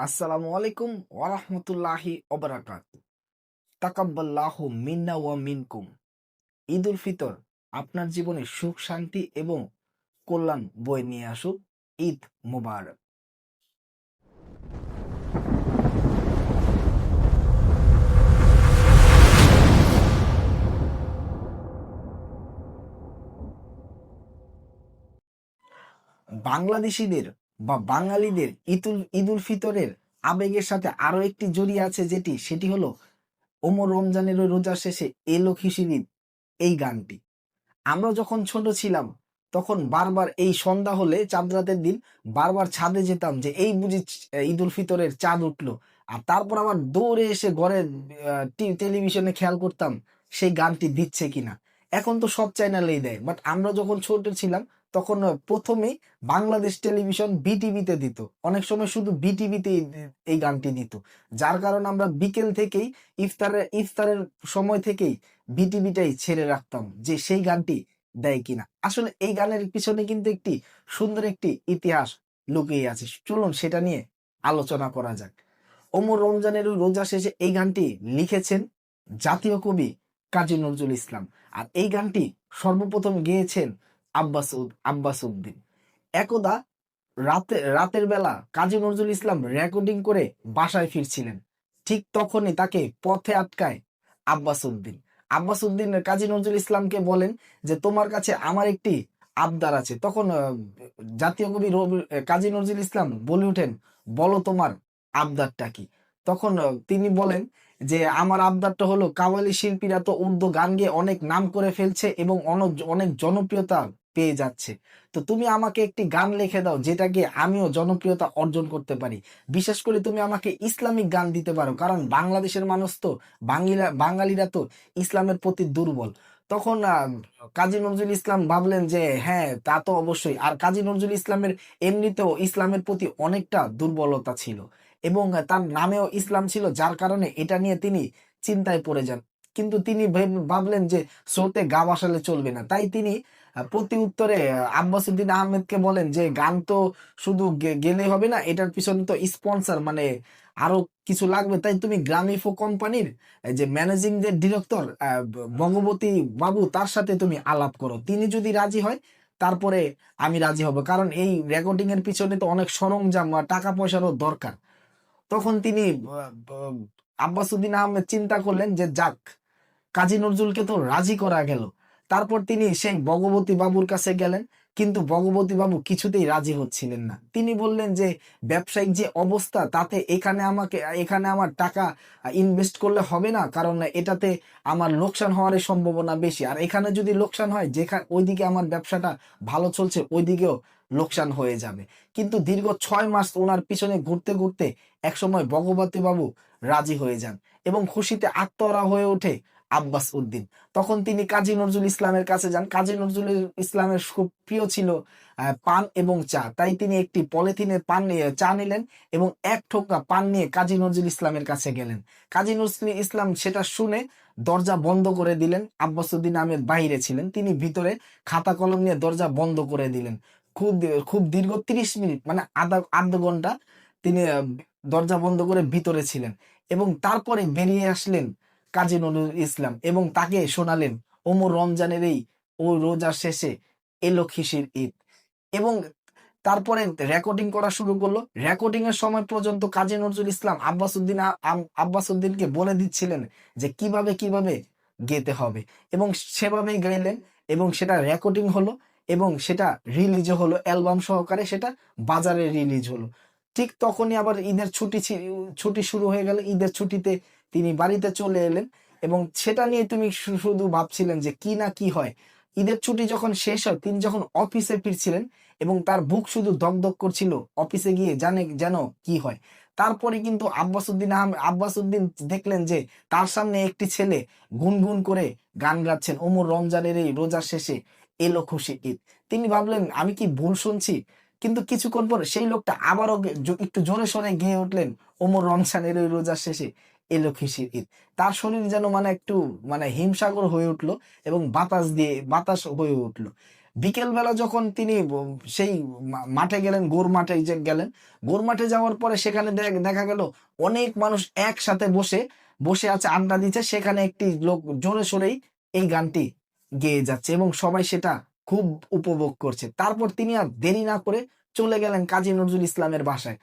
আসসালামু আলাইকুম ওয়া রাহমাতুল্লাহি ওয়া বারাকাতুহু। তাকাব্বালাহু মিন্না ওয়া মিনকুম। ঈদুল ফিতর আপনার জীবনে সুখ, শান্তি এবং কল্যাণ বয়ে নিয়ে আসুক। ঈদ মোবারক। বাংলাদেশীদের বা বাঙালিদের ঈদুল ফিতরের আবেগের সাথে আরো একটি জড়িয়ে আছে সেটি হলো ওমর রমজানের ওই রোজার শেষে এলো খিশির ঈদ, এই গানটি। আমরা যখন ছোট ছিলাম তখন বারবার এই সন্ধ্যা হলে চাঁদ রাতের দিন বারবার ছাদে যেতাম যে এই বুঝি ঈদুল ফিতরের চাঁদ উঠলো। আর তারপর আবার দৌড়ে এসে ঘরে টেলিভিশনে খেয়াল করতাম সেই গানটি দিচ্ছে কিনা। এখন তো সব চ্যানেলেই দেয়, বাট আমরা যখন ছোট ছিলাম তখন প্রথমেই বাংলাদেশ টেলিভিশন বিটিভিতে দিত, অনেক সময় শুধু বিটিভিতে এই গানটি দিত। যার কারণে আমরা বিকেল থেকেই ইফতারের সময় থেকেই বিটিভিটাই ছেড়ে রাখতাম যে সেই গানটি দেয় কিনা। আসলে এই গানের পিছনে কিন্তু একটি সুন্দর একটি ইতিহাস লুকিয়ে আছে, চলুন সেটা নিয়ে আলোচনা করা যাক। ওমর রমজানের ওই রোজা শেষে এই গানটি লিখেছেন জাতীয় কবি কাজী নজরুল ইসলাম। আর এই গানটি সর্বপ্রথম গেয়েছেন আব্বাস উদ্দিন। একদা রাতের বেলা কাজী নজরুল ইসলাম রেকর্ডিং করে বাসায় ফিরছিলেন, ঠিক তখনই তাকে পথে আটকায় আব্বাস উদ্দিন। আব্বাস উদ্দিন কাজী নজরুল ইসলামকে বলেন যে তোমার কাছে আমার একটি আবদার আছে। তখন জাতীয় কবি কাজী নজরুল ইসলাম বলে ওঠেন, বলো তোমার আবদারটা কি। তখন তিনি বলেন যে আমার আবদারটা হলো, কাওয়ালি শিল্পীরা তো উর্দু গান গেয়ে অনেক নাম করে ফেলছে এবং অনেক জনপ্রিয়তা পেয়ে যাচ্ছে। তো তুমি আমাকে একটি গান লিখে দাও যেটাকে আমিও জনপ্রিয়তা অর্জন করতে পারি। বিশেষ করে তুমি আমাকে ইসলামিক গান দিতে পারো, কারণ বাংলাদেশের মানুষ তো বাঙালিরা তো ইসলামের প্রতি দুর্বল। তখন কাজী নজরুল ইসলাম ভাবলেন যে হ্যাঁ, তা তো অবশ্যই। আর কাজী নজরুল ইসলামের এমনিতেও ইসলামের প্রতি অনেকটা দুর্বলতা ছিল এবং তার নামেও ইসলাম ছিল, যার কারণে এটা নিয়ে তিনি চিন্তায় পড়ে যান। কিন্তু তিনি ভাবলেন যে স্রোতে গা ভাসালে চলবে না, তাই তিনি প্রতি উত্তরে আব্বাস উদ্দিন আহমেদকে বলেন যে গান তো শুধু গেলে হবে না, এটার পিছনে তো স্পন্সর মানে আরো কিছু লাগবে। তাই তুমি গ্রামিফো কোম্পানির যে ম্যানেজিং যে ডিরেক্টর ভগবতী বাবু, তার সাথে তুমি আলাপ করো। তিনি যদি রাজি হয় তারপরে আমি রাজি হব, কারণ এই রেকর্ডিং এর পিছনে তো অনেক সরঞ্জাম বা টাকা পয়সারও দরকার। তখন তিনি আব্বাস উদ্দিন আহমেদ চিন্তা করলেন যে যাক, কাজী নজরুলকে তো রাজি করা গেল। তারপর তিনি সেই ভগবতী বাবুর কাছে গেলেন, কিন্তু ভগবতী বাবু কিছুতেই রাজি হচ্ছিলেন না। তিনি বললেন যে ব্যবসায়িক যে অবস্থা, তাতে এখানে আমার টাকা ইনভেস্ট করলে হবে না, কারণ এটাতে আমার লোকসান হওয়ার সম্ভাবনা বেশি। আর এখানে যদি লোকসান হয়, ওইদিকে আমার ব্যবসাটা ভালো চলছে, ওইদিকেও লোকসান হয়ে যাবে। কিন্তু দীর্ঘ 6 মাস ওনার পিছনে ঘুরতে ঘুরতে একসময় ভগবতী বাবু রাজি হয়ে যান এবং খুশিতে আত্মহারা হয়ে ওঠে আব্বাস উদ্দিন। তখন তিনি কাজী নজরুল ইসলামের কাছে যান। কাজী নজরুল ইসলামের খুব প্রিয় ছিল পান এবং চা, তাই তিনি একটি পলিথিনে পান নিয়ে চা নিলেন এবং এক ঠোকা পান নিয়ে কাজী নজরুল ইসলামের কাছে গেলেন। কাজী নজরুল ইসলাম সেটা শুনে দরজা বন্ধ করে দিলেন। আব্বাস উদ্দিন আহমেদ বাইরে ছিলেন, তিনি ভিতরে খাতা কলম নিয়ে দরজা বন্ধ করে দিলেন। খুব খুব দীর্ঘ 30 মিনিট মানে আধা ঘন্টা তিনি দরজা বন্ধ করে ভিতরে ছিলেন এবং তারপরে বেরিয়ে আসলেন কাজী নজরুল ইসলাম এবং তাকে শোনালেন ওমর রমজানের এই ও রোজার শেষে এলো খিসির ঈদ। এবং তারপরে রেকর্ডিং করা শুরু করলো। রেকর্ডিং এর সময় পর্যন্ত কাজী নজরুল ইসলাম আব্বাস উদ্দিনকে বলে দিচ্ছিলেন যে কিভাবে কিভাবে গেতে হবে, এবং সেভাবেই গাইলেন এবং সেটা রেকর্ডিং হলো এবং সেটা রিলিজও হলো, অ্যালবাম সহকারে সেটা বাজারে রিলিজ হলো। ঠিক তখনই আবার ঈদের ছুটি শুরু হয়ে গেল। ঈদের ছুটিতে তিনি বাড়িতে চলে এলেন এবং সেটা নিয়ে তুমি শুধু ভাবছিলেন যে কি না কি হয়। ঈদের ছুটি যখন শেষ হয়, তিনি যখন অফিসে ফিরছিলেন এবং তার বুক শুধু দগদগ করছিল অফিসে গিয়ে যেন কি হয়। তারপরে কিন্তু আব্বাস উদ্দিন দেখলেন যে তার সামনে একটি ছেলে গুনগুন করে গান গাচ্ছেন, ওমর রমজানের এই রোজার শেষে এলো খুশি ঈদ। তিনি ভাবলেন আমি কি ভুল শুনছি, কিন্তু কিছুক্ষণ পর সেই লোকটা আবারও একটু জোরে সোরে গেয়ে উঠলেন, ওমর রমজানের ওই রোজার শেষে এলো খুশির ঈদ। তার শরীর যেন মানে একটু মানে হিমসাগর হয়ে উঠলো এবং বাতাস হয়ে উঠলো। বিকেলবেলা যখন তিনি সেই মাঠে গেলেন, গোর মাঠে যে গেলেন, গোর মাঠে যাওয়ার পরে সেখানে দেখা গেল অনেক মানুষ একসাথে বসে বসে আছে, আড্ডা দিচ্ছে। সেখানে একটি লোক জোরে সোরেই এই গানটি গেয়ে যাচ্ছে এবং সবাই সেটা খুব উপভোগ করছে। তারপর তিনি আর দেরি না করে চলে গেলেন কাজী নজরুল ইসলামের বাসায়।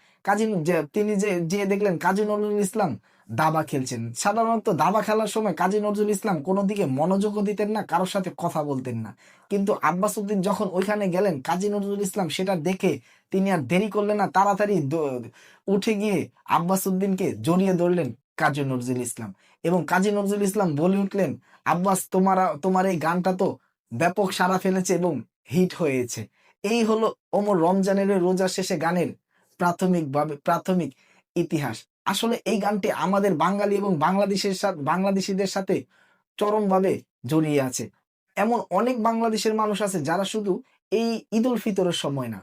তিনি যে দেখলেন কাজী নজরুল ইসলাম দাবা খেলছেন। সাধারণত দাবা খেলার সময় কাজী নজরুল ইসলাম কোনো দিকে মনোযোগও দিতেন না, কারোর সাথে কথা বলতেন না। কিন্তু আব্বাস উদ্দিন যখন ওইখানে গেলেন, কাজী নজরুল ইসলাম সেটা দেখে তিনি আর দেরি করলেন না, তাড়াতাড়ি উঠে গিয়ে আব্বাস উদ্দিনকে জড়িয়ে ধরলেন কাজী নজরুল ইসলাম। এবং কাজী নজরুল ইসলাম বলে উঠলেন, আব্বাস, তোমার এই গানটা তো ব্যাপক সাড়া ফেলেছে এবং হিট হয়েছে। এই হলো ওমর রমজানের ওই রোজা শেষে গানের প্রাথমিক ইতিহাস। আসলে এই গানটি আমাদের বাঙালি এবং বাংলাদেশিদের সাথে চরমভাবে জড়িয়ে আছে। এমন অনেক বাংলাদেশের মানুষ আছে যারা শুধু এই ঈদ উল ফিতরের সময় না,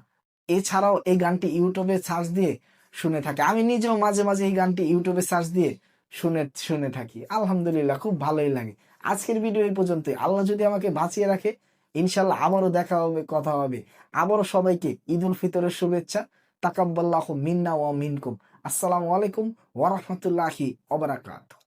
এছাড়াও এই গানটি ইউটিউবে সার্চ দিয়ে শুনে থাকে। আমি নিজেও মাঝে মাঝে এই গানটি ইউটিউবে সার্চ দিয়ে শুনে থাকি। আলহামদুলিল্লাহ, খুব ভালোই লাগে। আজকের ভিডিও এই পর্যন্তই। আল্লাহ যদি আমাকে বাঁচিয়ে রাখে, ইনশাল্লাহ আবারও দেখা হবে, কথা হবে। আবারও সবাইকে ঈদ উল ফিতরের শুভেচ্ছা। তাকাব্বাল্লাহু মিন্না ওয়া মিনকুম। আসসালামু আলাইকুম ওয়া রাহমাতুল্লাহি ওয়া বারাকাতুহু।